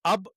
اب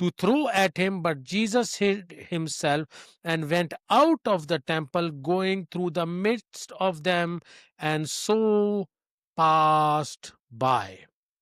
to throw at him, but Jesus hid himself and went out of the temple, going through the midst of them, and so passed by.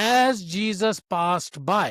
as Jesus passed by,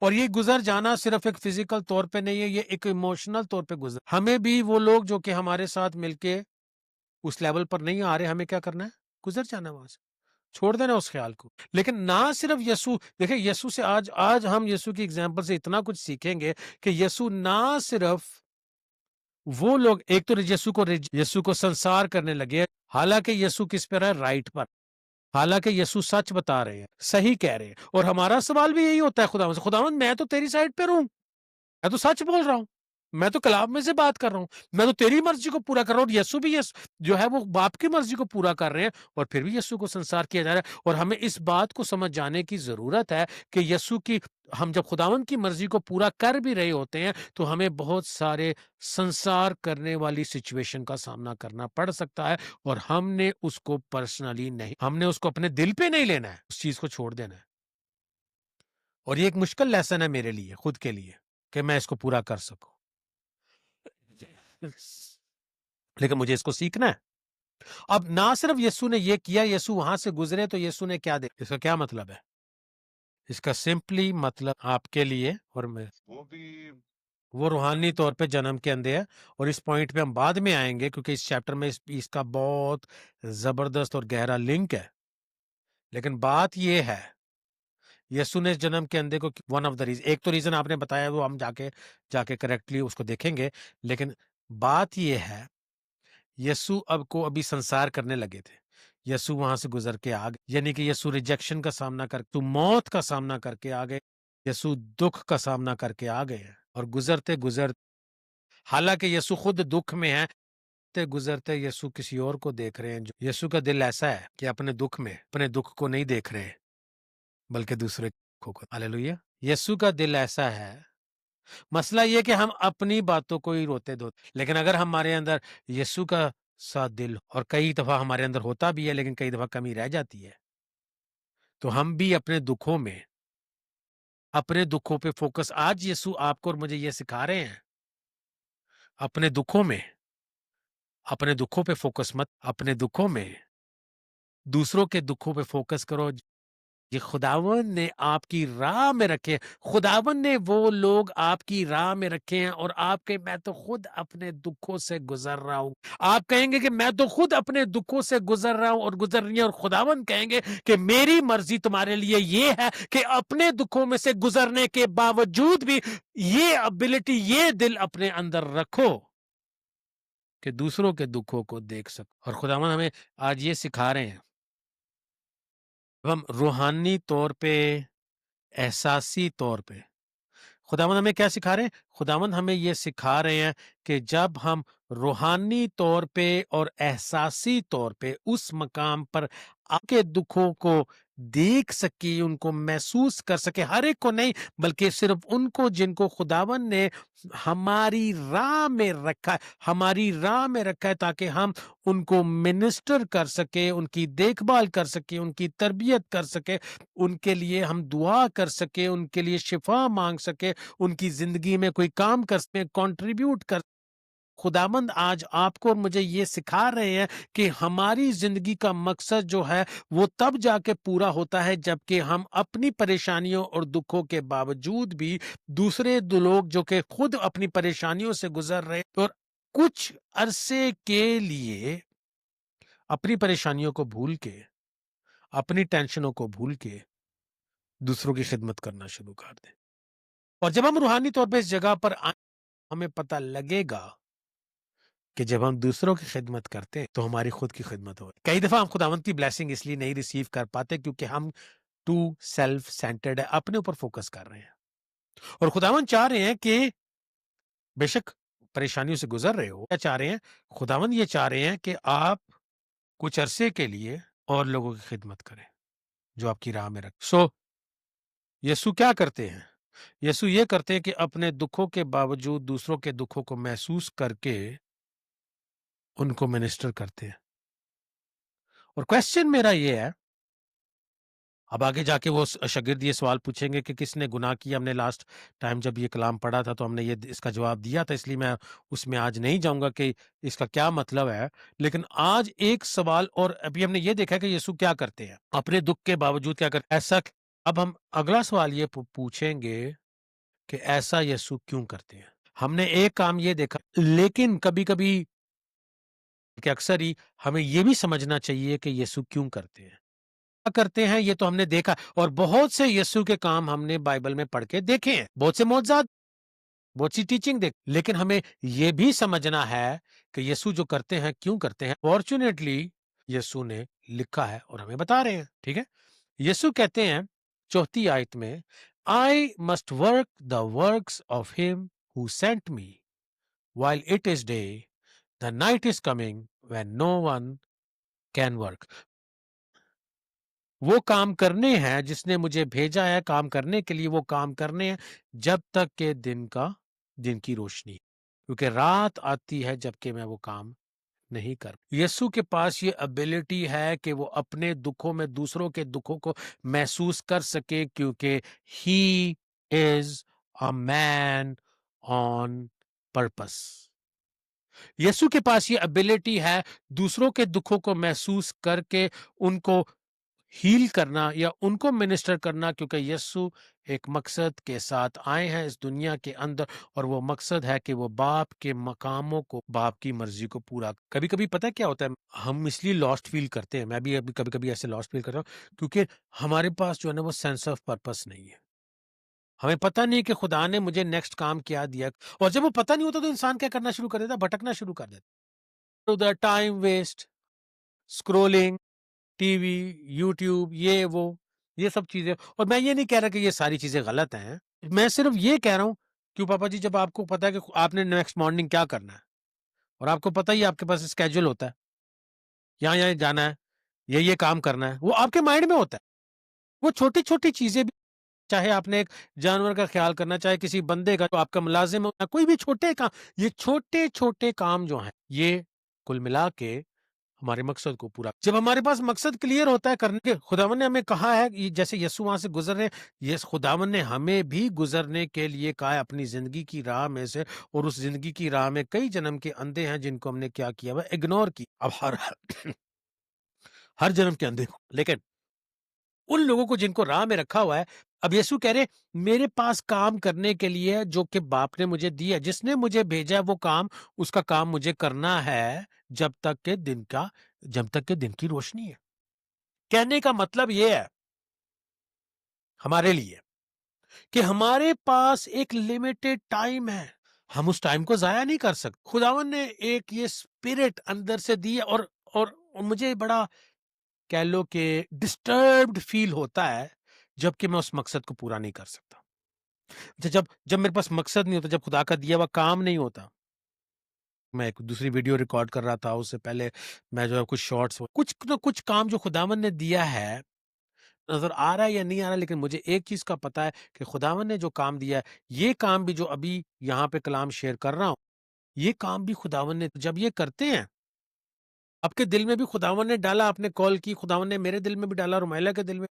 اور یہ گزر جانا صرف ایک physical طور پہ نہیں ہے، یہ ایک ایموشنل طور پہ گزر. ہمیں بھی وہ لوگ جو کہ ہمارے ساتھ مل کے اس لیول پر نہیں آ رہے، ہمیں کیا کرنا ہے؟ گزر جانا وہاں سے، چھوڑ دینا اس خیال کو. لیکن نہ صرف یسوع، دیکھیں یسوع سے آج ہم یسوع کی اگزامپل سے اتنا کچھ سیکھیں گے کہ یسوع نہ صرف وہ لوگ، ایک تو یسوع کو سنسار کرنے لگے، حالانکہ یسوع کس پر ہے؟ رائٹ پر. حالانکہ یسوع سچ بتا رہے ہیں، صحیح کہہ رہے ہیں. اور ہمارا سوال بھی یہی ہوتا ہے خداوند سے، خداوند میں تو تیری سائڈ پہ ہوں، میں تو سچ بول رہا ہوں، میں تو کلام میں سے بات کر رہا ہوں، میں تو تیری مرضی کو پورا کر رہا ہوں. اور یسوع بھی جو ہے وہ باپ کی مرضی کو پورا کر رہے ہیں، اور پھر بھی یسوع کو سنسار کیا جا رہا ہے. اور ہمیں اس بات کو سمجھ جانے کی ضرورت ہے کہ یسوع کی، ہم جب خداوند کی مرضی کو پورا کر بھی رہے ہوتے ہیں تو ہمیں بہت سارے سنسار کرنے والی سچویشن کا سامنا کرنا پڑ سکتا ہے، اور ہم نے اس کو پرسنلی نہیں، ہم نے اس کو اپنے دل پہ نہیں لینا ہے، اس چیز کو چھوڑ دینا ہے. اور یہ ایک مشکل لیسن ہے میرے لیے، خود کے لیے، کہ میں اس کو پورا کر سکوں. لیکن مجھے اس کو سیکھنا ہے. اب نہ صرف یسوع نے یہ کیا، یسوع وہاں سے گزرے تو یسوع نے کیا دے، اس کا کیا مطلب ہے؟ اس کا سمپلی مطلب آپ کے لیے اور میں، وہ روحانی طور پہ جنم کے اندھے ہے. اور اس پوائنٹ پہ ہم بعد میں آئیں گے کیونکہ اس چیپٹر میں اس کا بہت زبردست اور گہرا لنک ہے. لیکن بات یہ ہے، یسوع نے جنم کے اندھے کو، ون آف دا ریزن، ایک تو ریزن آپ نے بتایا، وہ ہم جا کے کریکٹلی اس کو دیکھیں گے. لیکن بات یہ ہے، یسوع ابھی سنسار کرنے لگے تھے، یسوع وہاں سے گزر کے آ گئے، یعنی کہ یسوع ریجیکشن کا سامنا کر تو موت کا سامنا کر کے آ گئے، یسوع دکھ کا سامنا کر کے آ گئے ہیں. اور گزرتے حالانکہ یسوع خود دکھ میں ہے، گزرتے یسوع کسی اور کو دیکھ رہے ہیں. جو یسوع کا دل ایسا ہے کہ اپنے دکھ کو نہیں دیکھ رہے بلکہ دوسرے کو. ہاللیلویا. یسوع کا دل ایسا ہے. مسئلہ یہ کہ ہم اپنی باتوں کو ہی روتے دھوتے، لیکن اگر ہمارے اندر یسوع کا ساتھ دل، اور کئی دفعہ ہمارے اندر ہوتا بھی ہے لیکن کئی دفعہ کمی رہ جاتی ہے، تو ہم بھی اپنے دکھوں پہ فوکس، آج یسوع آپ کو اور مجھے یہ سکھا رہے ہیں، اپنے دکھوں پہ فوکس مت، اپنے دکھوں میں دوسروں کے دکھوں پہ فوکس کرو. یہ خداوند نے آپ کی راہ میں رکھے، خداوند نے وہ لوگ آپ کی راہ میں رکھے ہیں. اور آپ کہ میں تو خود اپنے دکھوں سے گزر رہا ہوں. آپ کہیں گے کہ میں تو خود اپنے دکھوں سے گزر رہا ہوں اور گزر رہی ہوں، اور خداوند کہیں گے کہ میری مرضی تمہارے لیے یہ ہے کہ اپنے دکھوں میں سے گزرنے کے باوجود بھی یہ ابیلٹی، یہ دل اپنے اندر رکھو کہ دوسروں کے دکھوں کو دیکھ سکو. اور خداوند ہمیں آج یہ سکھا رہے ہیں، ہم روحانی طور پہ، احساسی طور پہ، خداوند ہمیں کیا سکھا رہے ہیں؟ خداوند ہمیں یہ سکھا رہے ہیں کہ جب ہم روحانی طور پہ اور احساسی طور پہ اس مقام پر آپ کے دکھوں کو دیکھ سکیں، ان کو محسوس کر سکیں، ہر ایک کو نہیں بلکہ صرف ان کو جن کو خداوند نے ہماری راہ میں رکھا ہے تاکہ ہم ان کو منسٹر کر سکیں، ان کی دیکھ بھال کر سکیں، ان کی تربیت کر سکیں، ان کے لیے ہم دعا کر سکیں، ان کے لیے شفا مانگ سکیں، ان کی زندگی میں کوئی کام کر سکیں، کنٹریبیوٹ کر. خداوند آج آپ کو اور مجھے یہ سکھا رہے ہیں کہ ہماری زندگی کا مقصد جو ہے وہ تب جا کے پورا ہوتا ہے جبکہ ہم اپنی پریشانیوں اور دکھوں کے باوجود بھی دوسرے دو لوگ جو کہ خود اپنی پریشانیوں سے گزر رہے اور کچھ عرصے کے لیے اپنی پریشانیوں کو بھول کے، اپنی ٹینشنوں کو بھول کے دوسروں کی خدمت کرنا شروع کر دیں. اور جب ہم روحانی طور پہ اس جگہ پر آئیں، ہمیں پتہ لگے گا کہ جب ہم دوسروں کی خدمت کرتے ہیں تو ہماری خود کی خدمت ہو. کئی دفعہ ہم خداوند کی بلیسنگ اس لیے نہیں ریسیو کر پاتے کیونکہ ہم ٹو سیلف سینٹرڈ ہے، اپنے اوپر فوکس کر رہے ہیں. اور خداوند چاہ رہے ہیں کہ بے شک پریشانیوں سے گزر رہے ہو، کیا چاہ رہے ہیں؟ خداوند یہ چاہ رہے ہیں کہ آپ کچھ عرصے کے لیے اور لوگوں کی خدمت کریں جو آپ کی راہ میں رکھ. یسوع کیا کرتے ہیں؟ یسوع یہ کرتے ہیں کہ اپنے دکھوں کے باوجود دوسروں کے دکھوں کو محسوس کر کے ان کو منسٹر کرتے ہیں. اور کویسچن میرا یہ ہے، اب آگے جا کے وہ شاگرد یہ سوال پوچھیں گے کہ کس نے گناہ کیا. ہم نے لاسٹ ٹائم جب یہ کلام پڑھا تھا تو ہم نے اس کا جواب دیا تھا، اس لیے میں اس میں آج نہیں جاؤں گا کہ اس کا کیا مطلب ہے. لیکن آج ایک سوال، اور ابھی ہم نے یہ دیکھا کہ یسوع کیا کرتے ہیں، اپنے دکھ کے باوجود کیا کرتے ہیں. ایسا اب ہم اگلا سوال یہ پوچھیں گے کہ ایسا یسوع کیوں کرتے ہیں؟ ہم نے ایک کام یہ دیکھا، لیکن کبھی کبھی کہ اکثر ہی ہمیں یہ بھی سمجھنا چاہیے کہ یسوع کیوں کرتے ہیں، کیا کرتے ہیں، یہ تو ہم نے دیکھا، اور بہت سے یسوع کے کام ہم نے بائبل میں پڑھ کے دیکھے ہیں، بہت سے معجزات، بہت سی ٹیچنگ دیکھ، لیکن ہمیں یہ بھی سمجھنا ہے کہ یسوع جو کرتے ہیں کیوں کرتے ہیں۔ فارچونیٹلی یسوع نے لکھا ہے اور ہمیں بتا رہے ہیں، ٹھیک ہے۔ یسوع کہتے ہیں 4 آیت میں، I must work the works of him who sent me while it is day, the night is coming when no one can work۔ وہ کام کرنے ہیں جس نے مجھے بھیجا ہے کام کرنے کے لیے، وہ کام کرنے ہیں جب تک کہ دن کی روشنی، کیونکہ رات آتی ہے جب کہ میں وہ کام نہیں کر۔ یسوع کے پاس یہ ابیلٹی ہے کہ وہ اپنے دکھوں میں دوسروں کے دکھوں کو محسوس کر سکے، کیونکہ ہی از اے مین آن پرپس۔ یسوع کے پاس یہ ابیلٹی ہے دوسروں کے دکھوں کو محسوس کر کے ان کو ہیل کرنا یا ان کو منسٹر کرنا، کیونکہ یسوع ایک مقصد کے ساتھ آئے ہیں اس دنیا کے اندر، اور وہ مقصد ہے کہ وہ باپ کے مقاموں کو، باپ کی مرضی کو پورا۔ کبھی کبھی پتہ کیا ہوتا ہے، ہم اس لیے لاسٹ فیل کرتے ہیں، میں بھی ابھی کبھی کبھی ایسے لاسٹ فیل کر رہا ہوں، کیونکہ ہمارے پاس جو ہے نا وہ سینس آف پرپس نہیں ہے، ہمیں پتہ نہیں کہ خدا نے مجھے نیکسٹ کام کیا دیا، اور جب وہ پتہ نہیں ہوتا تو انسان کیا کرنا شروع کر دیتا، بھٹکنا شروع کر دیتا، تو the time waste, scrolling, TV وی، یوٹیوب، یہ سب چیزیں۔ اور میں یہ نہیں کہہ رہا کہ یہ ساری چیزیں غلط ہیں، میں صرف یہ کہہ رہا ہوں، کیوں پاپا جی، جب آپ کو پتا ہے کہ آپ نے نیکسٹ مارننگ کیا کرنا ہے، اور آپ کو پتہ ہی آپ کے پاس اسکیجول ہوتا ہے، یہاں جانا ہے، یہ کام کرنا ہے، وہ آپ کے مائنڈ میں ہوتا ہے، وہ چھوٹی چھوٹی چیزیں بھی، چاہے آپ نے ایک جانور کا خیال کرنا، چاہے کسی بندے کا جو آپ کا ملازم ہونا، کوئی بھی چھوٹے کام، یہ چھوٹے چھوٹے کام جو ہیں، یہ کل ملا کے ہمارے مقصد کو پورا۔ جب ہمارے پاس مقصد کلیئر ہوتا ہے کرنے کے، خداوند نے ہمیں کہا ہے، جیسے یسوع وہاں سے گزر رہے، یہ خداوند نے ہمیں بھی گزرنے کے لیے کہا ہے اپنی زندگی کی راہ میں سے، اور اس زندگی کی راہ میں کئی جنم کے اندھے ہیں جن کو ہم نے کیا کیا، وہ اگنور کی۔ اب ہر جنم کے اندھے کو، لیکن ان لوگوں کو جن کو راہ میں رکھا ہوا ہے، اب یسوع کہہ رہے میرے پاس کام کرنے کے لیے جو کہ باپ نے مجھے دیا، جس نے مجھے بھیجا، وہ کام، اس کا کام مجھے کرنا ہے جب تک کہ دن کی روشنی ہے۔ کہنے کا مطلب یہ ہے ہمارے لیے کہ ہمارے پاس ایک لمیٹڈ ٹائم ہے، ہم اس ٹائم کو ضائع نہیں کر سکتے۔ خداوند نے ایک یہ اسپرٹ اندر سے دی ہے، اور مجھے بڑا کہہ لو کہ ڈسٹربڈ فیل ہوتا ہے جبکہ میں اس مقصد کو پورا نہیں کر سکتا۔ جب میرے پاس مقصد نہیں ہوتا، جب خدا کا دیا ہوا کام نہیں ہوتا، میں ایک دوسری ویڈیو ریکارڈ کر رہا تھا، اس سے پہلے میں جو ہے کچھ شارٹس، کچھ نہ کچھ کام جو خداوند نے دیا ہے، نظر آ رہا ہے یا نہیں آ رہا، لیکن مجھے ایک چیز کا پتا ہے کہ خداوند نے جو کام دیا ہے، یہ کام بھی جو ابھی یہاں پہ کلام شیئر کر رہا ہوں، یہ کام بھی خداوند نے جب یہ کرتے ہیں، آپ کے دل میں بھی خداوند نے ڈالا، آپ نے کال کی، خداوند نے میرے دل میں بھی ڈالا، رمیلا کے دل میں،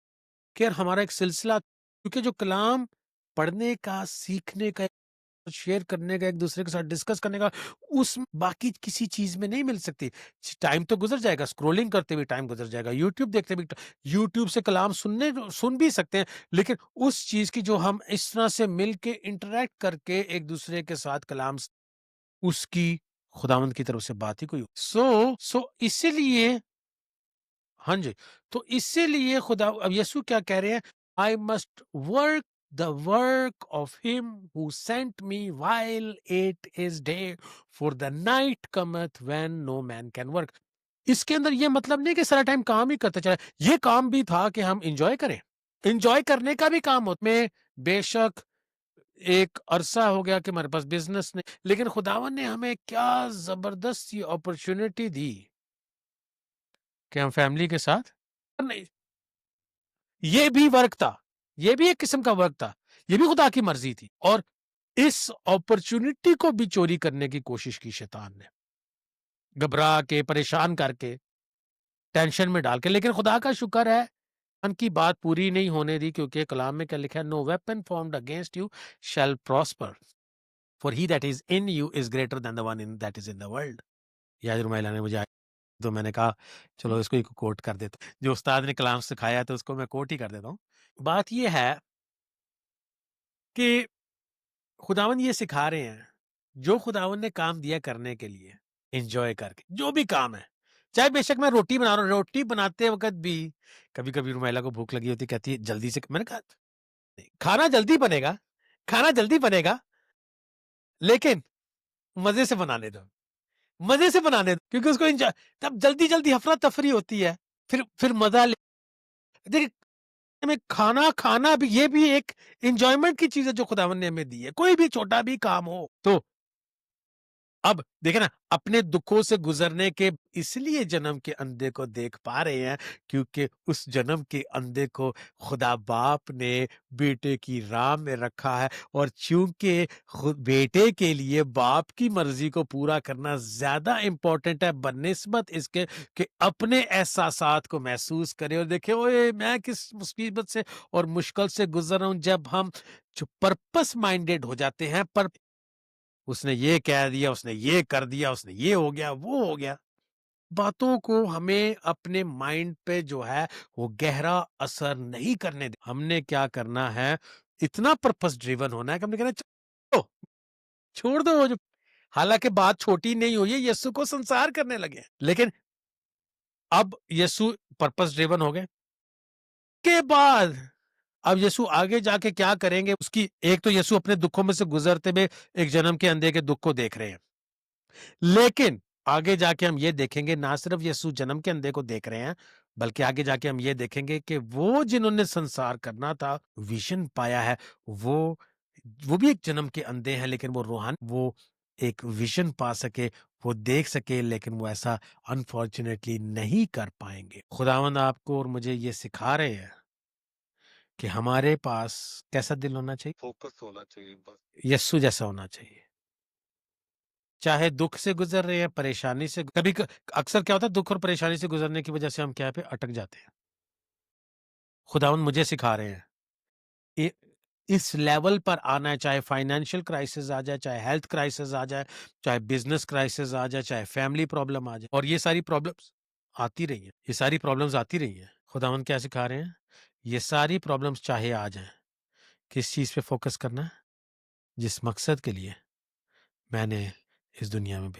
کہ یار ہمارا ایک سلسلہ، کیونکہ جو کلام پڑھنے کا، سیکھنے کا، شیئر کرنے کا، ایک دوسرے کے ساتھ ڈسکس کرنے کا، اس باقی کسی چیز میں نہیں مل سکتی۔ ٹائم تو گزر جائے گا، اسکرولنگ کرتے ہوئے ٹائم گزر جائے گا، یوٹیوب دیکھتے ہوئے، یوٹیوب سے کلام سن بھی سکتے ہیں، لیکن اس چیز کی جو ہم اس طرح سے مل کے انٹریکٹ کر کے ایک دوسرے کے ساتھ کلام، اس کی خداوند کی طرف سے بات ہی کوئی سو اسی لیے، ہاں جی، تو اسی لیے خدا، اب یسوع کیا کہہ رہے ہیں، I must work the work of him who sent me while it is day, for the night cometh when no man can work۔ اس کے اندر یہ مطلب نہیں کہ سارا ٹائم کام ہی کرتے چلے، یہ کام بھی تھا کہ ہم انجوائے کریں، انجوائے کرنے کا بھی کام ہوتا میں، بے شک ایک عرصہ ہو گیا کہ ہمارے پاس بزنس نہیں، لیکن خداوند نے ہمیں کیا زبردست یہ اپرچونٹی دی کہ ہم فیملی کے ساتھ، نہیں، یہ بھی ورک تھا، یہ بھی ایک قسم کا ورک تھا، یہ بھی خدا کی مرضی تھی، اور اس اپرچونٹی کو بھی چوری کرنے کی کوشش کی شیطان نے، گھبرا کے، پریشان کر کے، ٹینشن میں ڈال کے، لیکن خدا کا شکر ہے ان کی بات پوری نہیں ہونے دی، کیونکہ کلام میں کیا لکھا ہے، no weapon formed against you shall prosper, for he that is in you is greater than the one that is in the world. یا رمیلا نے مجھے تو میں نے کہا چلو اس کو ایک کوٹ کر دیتا ہوں، جو استاد نے کلام سکھایا تو اس کو میں کوٹ ہی کر دیتا ہوں بات یہ ہے کہ خداوند یہ سکھا رہے ہیں، جو خداوند نے کام دیا کرنے کے لیے انجوائے کر کے، جو بھی کام ہے، چاہے بے شک میں روٹی بنا رہا ہوں، روٹی بناتے وقت بھی کبھی کبھی رومیلا کو بھوک لگی ہوتی، کہتی ہے جلدی سے، میں نے کہا "نہیں، کھانا جلدی بنے گا، کھانا جلدی بنے گا، لیکن مزے سے بنانے دو، مزے سے بنانے دو، کیونکہ اس کو تب جلدی جلدی افرا تفری ہوتی ہے، پھر مزہ دیکھیں میں کھانا کھانا بھی، یہ بھی ایک انجوائمنٹ کی چیز ہے جو خداوند نے ہمیں دی ہے، کوئی بھی چھوٹا بھی کام ہو تو اب دیکھیں نا، اپنے دکھوں سے گزرنے کے اس لیے جنم کے اندھے کو دیکھ پا رہے ہیں کیونکہ اس جنم کے اندھے کو خدا باپ نے بیٹے کی راہ میں رکھا ہے، اور چونکہ خود بیٹے کے لیے باپ کی مرضی کو پورا کرنا زیادہ امپورٹنٹ ہے بنسبت اس کے کہ اپنے احساسات کو محسوس کرے اور دیکھے اوے میں کس مصیبت سے اور مشکل سے گزر رہا ہوں۔ جب ہم پرپس مائنڈیڈ ہو جاتے ہیں، پر اس نے یہ کہہ دیا، اس نے یہ کر دیا، اس نے یہ ہو گیا، وہ ہو گیا، باتوں کو ہمیں اپنے مائنڈ پہ جو ہے وہ گہرا اثر نہیں کرنے دے۔ ہم نے کیا کرنا ہے، اتنا پرپس ڈریون ہونا ہے کہ ہم نے کہنا چلو چھوڑ دو وہ جو، حالانکہ بات چھوٹی نہیں ہوئی ہے، یسو کو سنسار کرنے لگے ہیں، لیکن اب یسو پرپس ڈریون ہو گئے کے بعد اب یسو آگے جا کے کیا کریں گے، اس کی ایک تو یسو اپنے دکھوں میں سے گزرتے ہوئے ایک جنم کے اندھے کے دکھ کو دیکھ رہے ہیں، لیکن آگے جا کے ہم یہ دیکھیں گے نہ صرف یسوع جنم کے اندھے کو دیکھ رہے ہیں، بلکہ آگے جا کے ہم یہ دیکھیں گے کہ وہ جنہوں نے سنسار کرنا تھا، ویژن پایا ہے، وہ وہ بھی ایک جنم کے اندھے ہیں، لیکن وہ روحان وہ ایک ویژن پا سکے، وہ دیکھ سکے، لیکن وہ ایسا انفارچونیٹلی نہیں کر پائیں گے۔ خداوند آپ کو اور مجھے یہ سکھا رہے ہیں کہ ہمارے پاس کیسا دل ہونا چاہیے، فوکس ہونا چاہیے، بس یسوع جیسا ہونا چاہیے، چاہے دکھ سے گزر رہے ہیں، پریشانی سے، کبھی اکثر کیا ہوتا ہے دکھ اور پریشانی سے گزرنے کی وجہ سے ہم کیا پہ اٹک جاتے ہیں۔ خداوند مجھے سکھا رہے ہیں اس لیول پر آنا ہے، چاہے فائنینشیل کرائسس آ جائے، چاہے ہیلتھ کرائسس آ جائے، چاہے بزنس کرائسس آ جائے، چاہے فیملی پرابلم آ جائے، اور یہ ساری پرابلمس آتی رہی ہیں، یہ ساری پرابلمس آتی رہی ہیں۔ خداوند کیا سکھا رہے ہیں، یہ ساری پرابلمس چاہے آ جائیں، کس چیز پہ فوکس کرنا ہے، جس مقصد کے لیے میں نے اس دنیا میں